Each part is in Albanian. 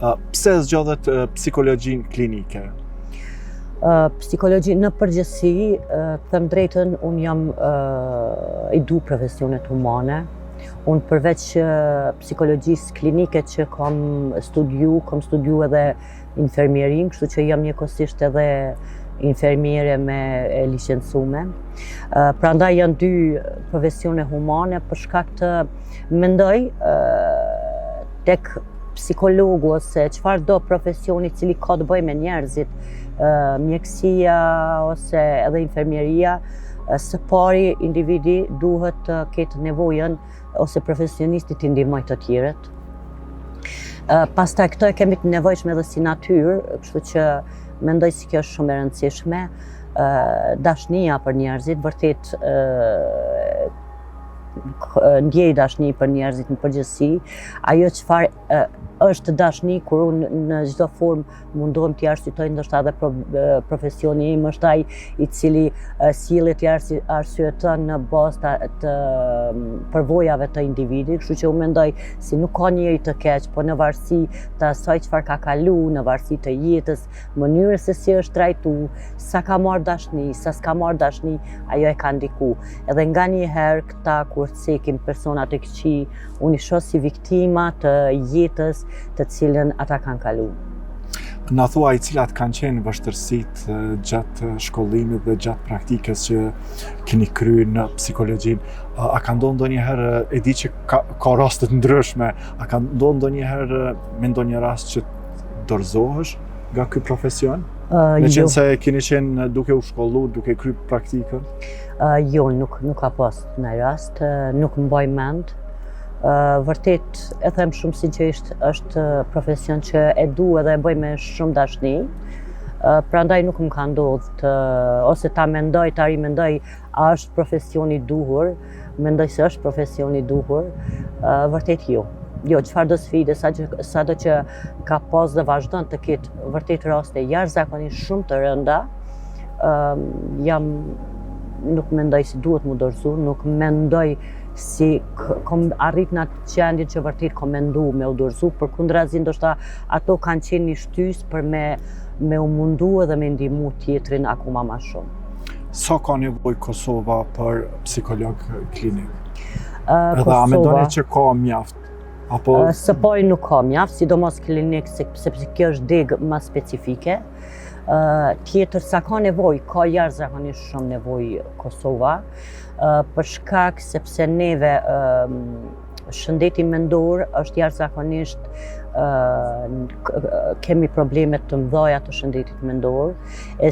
Pse zgjodhet psikologjinë klinike? Psikologji në përgjithësi, them drejtën, unë jam i du profesionet humane. Unë përveç psikologjisë klinike që kam studiu edhe infermierin, kështu që jam njëkohësisht edhe infermiere me licencume. Prandaj janë dy profesione humane për shkak të mendoj tek psikologu ose çfarë do profesioni i cili ka të bëjë me njerëzit, mjekësia ose edhe infermieria, së pari individi duhet të ketë nevojën ose profesionisti t'i ndihmojë të tjerët. Pastaj këto e kemi të nevojshme edhe si natyrë, kështu që mendoj se kjo është shumë e rëndësishme. Dashnia për njerëzit, vërtet ndjej dashni për njerëzit në përgjithësi. Ajo çfarë është dashni kur unë në çdo formë mundohem t'i arsyetoj, ndoshta edhe profesioni im është ai i cili sillet t'i arsyeton në bazë të përvojave të individit, kështu që unë mendoj si nuk ka njeri të keq, po në varësi të asaj çfarë ka kalu, në varësi të jetës, mënyrës se si është trajtuar, sa ka marrë dashni, sa s'ka marrë dashni, ajo e ka ndiku. Edhe nganjëherë këta kur cekin personat e këqij, unë i shoh si viktima të jetës të cilën ata kanë kalu. Na thuaj cilat kanë qenë vështirësitë gjatë shkollimit dhe gjatë praktikës që keni kryer në psikologjinë. A ka ndodhur ndonjëherë, e di që ka raste të ndryshme, a ka ndodhur ndonjëherë me ndonjë rast që dorëzohesh nga ky profesion? Me qenë se keni qenë duke u shkollu, duke kryer praktikën? Jo, nuk ka pas në rast, nuk mbaj mend. Vërtet, e them shumë sinqerisht, është profesion që e du edhe e bëj me shumë dashni. Prandaj nuk më ka ndodhur ose ta rimendoj, a është profesioni i duhur, mendoj se është profesioni i duhur, vërtet jo. Jo, çfarë do sfide, sado që ka pas dhe vazhdon të ketë vërtet raste jashtëzakonisht shumë të rënda, nuk mendoj si duhet mu dorëzu, nuk mendoj si kom arrit në atë qendje që vërtet kom mendu me u dorëzu, përkundrazi ndoshta ato kanë qenë një shtys për me u mundu edhe me ndihmu tjetrin akoma më shumë. Sa ka nevojë Kosova për psikolog klinik? Edhe a mendoni që ka mjaft? Së pari nuk ka mjaft, sidomos klinik, sepse kjo është degë më specifike. Tjetër sa ka nevojë, ka jashtëzakonisht shumë nevojë Kosova, për shkak sepse neve shëndeti mendor është jashtëzakonisht kemi probleme të mëdha të shëndetit mendor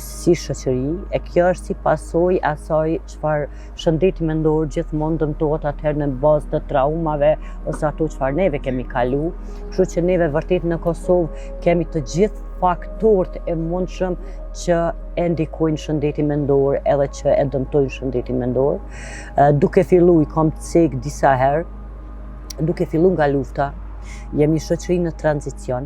si shoqëri, e kjo është si pasojë asaj çfarë shëndeti mendor gjithmonë dëmtohet atëherë në bazë të traumave ose ato çfarë neve kemi kalu. Kështu që neve vërtet në Kosovë kemi të gjithë faktorët e mundshëm që e ndikojnë shëndetin mendor edhe që e dëmtojnë shëndetin mendor. Duke filluar, kam cek disa herë, duke filluar nga lufta, jemi shoqëri në tranzicion.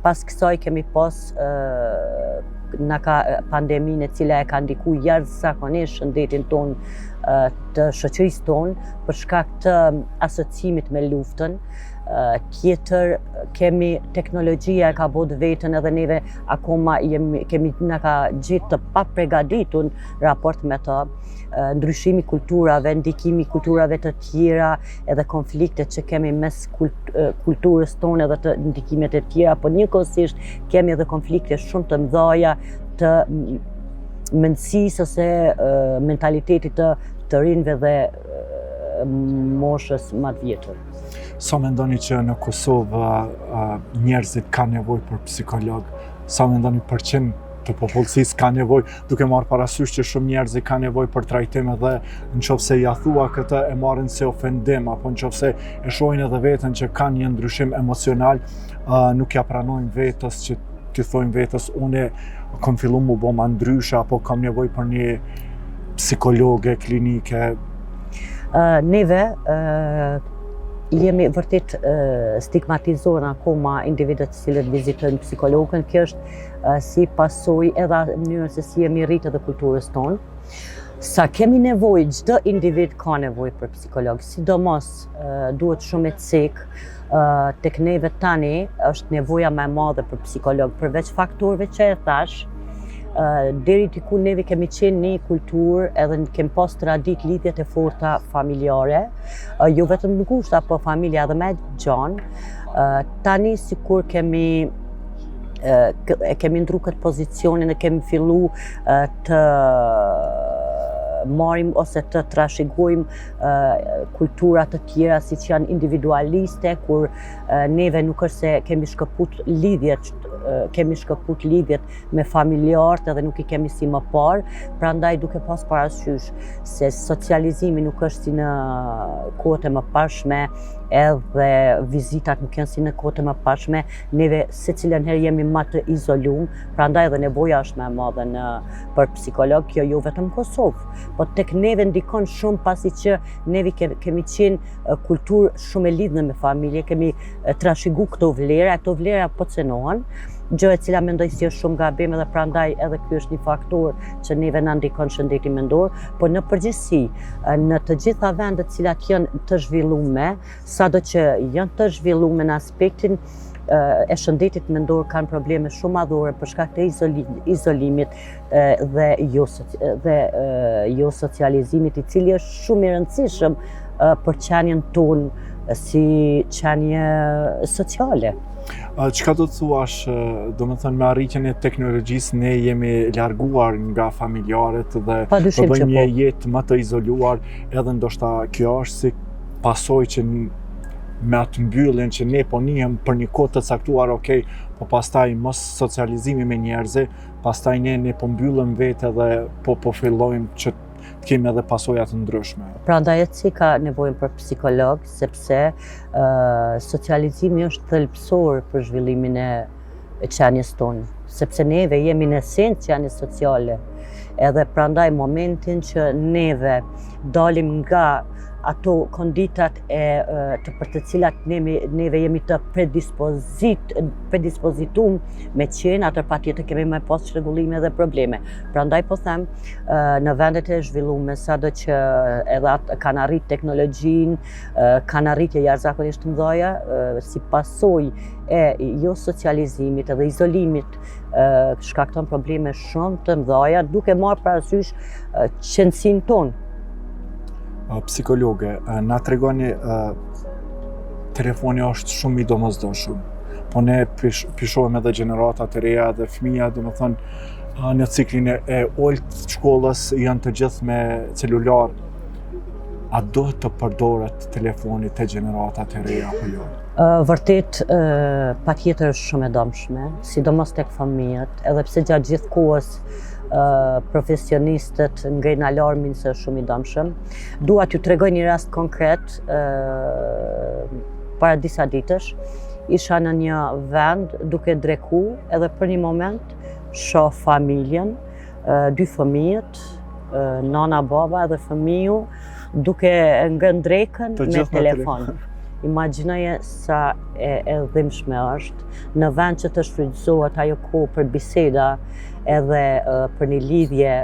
Pas kësaj kemi pas pandeminë e cila e ka ndikuar jashtëzakonisht shëndetin ton të shoqërisë tonë për shkak të asociimit me luftën. Tjetër, kemi teknologjia e ka bërë vetën edhe neve akoma na ka gjetë të papregaditur raport me të. Ndryshimi kulturave, ndikimi kulturave të tjera, edhe konfliktet që kemi mes kulturës tonë edhe të ndikimet e tjera, por njëkohësisht kemi edhe konflikte shumë të mëdha të mendësisë ose mentalitetit të rinjve dhe moshës më të vjetër. Sa mendoni që në Kosovë njerëzit kanë nevojë për psikolog? Sa mendoni përqind të popullsisë ka nevojë, duke marrë parasysh që shumë njerëz kanë nevojë për trajtim edhe nëse ja thua këtë e marrin si ofendim, apo nëse e shohin edhe veten që kanë një ndryshim emocional, nuk ja pranojnë vetes që t'i thojnë vetes unë kam filluar më bë më ndryshe apo kam nevojë për një psikologe klinike. Neve jemi vërtet stigmatizuar akoma individët të cilët vizitojnë psikologën. Kjo është si pasojë edhe mënyrës se si jemi rritë dhe kulturës tonë. Sa kemi nevojë, çdo individ ka nevojë për psikolog, sidomos duhet shumë e cek tek neve tani është nevoja më e madhe për psikolog, përveç faktorëve që e thash. Deri diku neve kemi qenë një kulturë edhe kemi pas tradit lidhjet e forta familjare, jo vetëm në ngushta, po familja edhe me gjanë. Tani sikur kemi ndru këtë pozicionin e kemi fillu të marim ose të trashëgojmë kultura të tjera siç janë individualiste, kur neve nuk është se kemi shkëput lidhjet me familjarët edhe nuk I kemi si më parë, prandaj duke pas parasysh se socializimi nuk është si në kohët e mëparshme, edhe vizitat nuk janë si në kohët e mëparshme, neve secilën herë jemi më të izoluar, prandaj edhe nevoja është më e madhe për psikolog, jo vetëm në Kosovë, po tek neve ndikon shumë pasi që neve kemi qenë kulturë shumë e lidhur me familje, kemi trashëguar këto vlera po cenohen, gjë e cila mendoj si është shumë gabim edhe prandaj edhe ky është një faktor që neve na ndikon shëndetin mendor, por në përgjithësi në të gjitha vendet cilat janë të zhvilluara, sado që janë të zhvilluara në aspektin e shëndetit mendor kanë probleme shumë madhore për shkak të izolimit dhe jo socializimit, I cili është shumë I rëndësishëm për qenien tonë si qenie sociale. Çka do të thuash, do të thënë me arritjen e teknologjisë ne jemi larguar nga familjarët dhe do bëjmë një jetë më të izoluar, edhe ndoshta kjo është si pasojë që me atë mbylljen që ne po njihem për një kohë të caktuar, okay, po pastaj mos socializimi me njerëz, pastaj ne po mbyllëm vetë dhe po fillojmë që kemi edhe pasoja të ndryshme. Prandaj si ka nevojën për psikolog, sepse socializimi është thelbësor për zhvillimin e qenies tonë, sepse neve jemi në esencë qenie sociale, edhe prandaj momentin që neve dalim nga ato konditat për të cilat neve jemi të predispozitum me qenë, atër patjetër kemi më pas çrregullime dhe probleme. Prandaj po them, në vendet e zhvilluara, sado që edhe kanë arrit teknologjinë, kanë arritje jashtëzakonisht të mëdha, si pasojë e jo socializimit edhe izolimit, shkakton probleme shumë të mëdha, duke marrë parasysh qëndësinë tonë. Psikologe, na tregoni telefoni është shumë I domosdoshëm, po ne pishohem edhe gjeneratat e reja dhe fëmija, domethënë në ciklin e olt shkollës janë të gjithë me celular. A duhet të përdoret telefoni te gjeneratat e reja apo jo? Vërtet, patjetër është shumë e dëmshme, sidomos tek fëmijët, edhe pse gjatë gjithë kohës profesionistët ngejnë alarmin se është shumë I dëmshëm. Dua t'ju tregoj një rast konkret, para disa ditësh, isha në një vend duke dreku edhe për një moment shoh familjen, 2 fëmijët, nana, baba edhe fëmiu, duke ngrënë drekën me telefon. Imagjinoje sa e dhimbshme është në vend që të shfrytëzohet ajo kohë për biseda edhe për një lidhje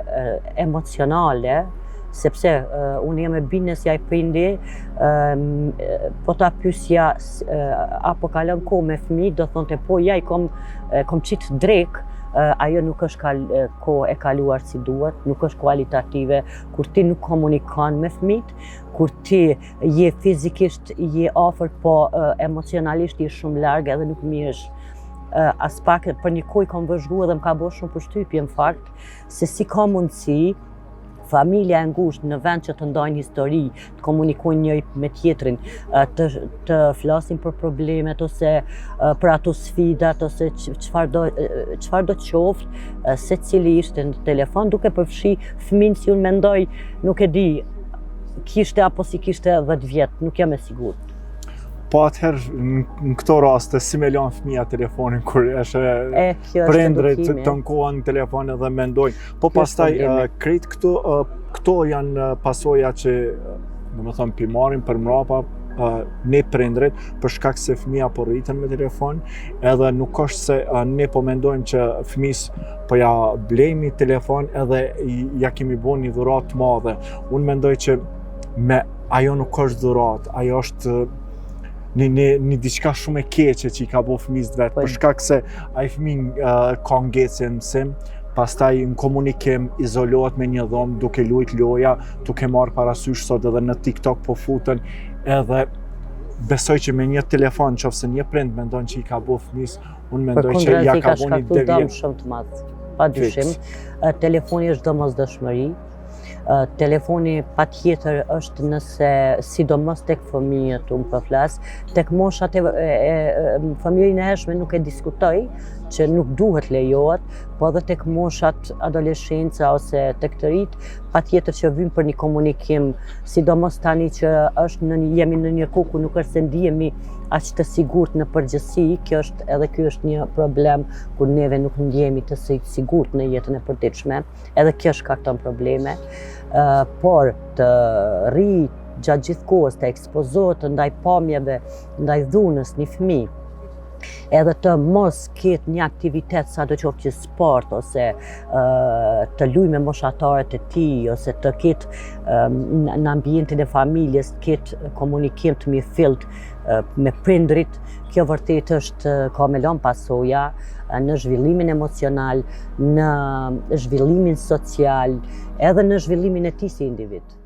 emocionale, sepse unë jam e bindur se ai prindi, po ta pyesja apo kalon kohë me fëmijë, do thonte po ja I kom qit drek, ajo nuk është kohë e kaluar si duhet, nuk është kualitative, kur ti nuk komunikon me fëmijët, kur ti je fizikisht je afër, po emocionalisht je shumë larg edhe nuk mirësh. As pak për një kohë kam vëzhguar dhe më ka bërë shumë përshtypje në fakt, se si ka mundësi familja e ngushtë në vend që të ndajnë histori, të komunikojnë njëri me tjetrin, të flasin për problemet ose për ato sfidat ose çfarë do të qoftë, secili ishte në telefon duke përfshi fëmin si unë mendoj, nuk e di, kishte apo si kishte 10 vjet, nuk jam e sigurt. Po atëherë në këto raste si me lan fëmija telefonin kur është prindrit të nkohen në telefon edhe mendojnë. Po pastaj krejt këto janë pasoja që domethënë pi marrin për mrapa ne prindrit për shkak se fëmija po rriten me telefon, edhe nuk është se ne po mendojmë që fëmis po ja blejmë telefon edhe ja kemi bën një dhuratë të madhe. Unë mendoj që ajo nuk është dhuratë, ajo është një diçka shumë e keqe që i ka bo fëmijës vetë, për shkak se ai fëmijë ka ngecje në mësim, pastaj në komunikim izolohet me një dhomë duke luajt loja, duke marrë parasysh sot edhe në TikTok po futen, edhe besoj që me një telefon, nëse një prind mendon që i ka bo fëmijës, unë mendoj që ja ka bo një devijim. Dëm shumë të madh, padyshim. Telefoni është domosdoshmëri. Telefoni patjetër është nëse sidomos tek fëmijët, unë po flas, tek moshat fëmijën e hershme nuk e diskutoj që nuk duhet lejohet, po edhe tek moshat adoleshenca ose tek të rit, patjetër që vijmë për një komunikim, sidomos tani që jemi në një kohë ku nuk është se ndihemi aq të sigurt në përgjithësi, ky është një problem ku neve nuk ndjehemi të sigurt në jetën e përditshme, edhe kjo shkakton probleme, por të rri gjatë gjithë kohës të ekspozohet ndaj pamjeve, ndaj dhunës një fëmijë, edhe të mos ketë një aktivitet sa do qoftë që sport, ose të luajë me moshatarët e tij, ose të ketë në ambientin e familjes, të ketë komunikim të mirëfillt me prindrit, kjo vërtet ka me lënë pasoja në zhvillimin emocional, në zhvillimin social, edhe në zhvillimin e tij si individ.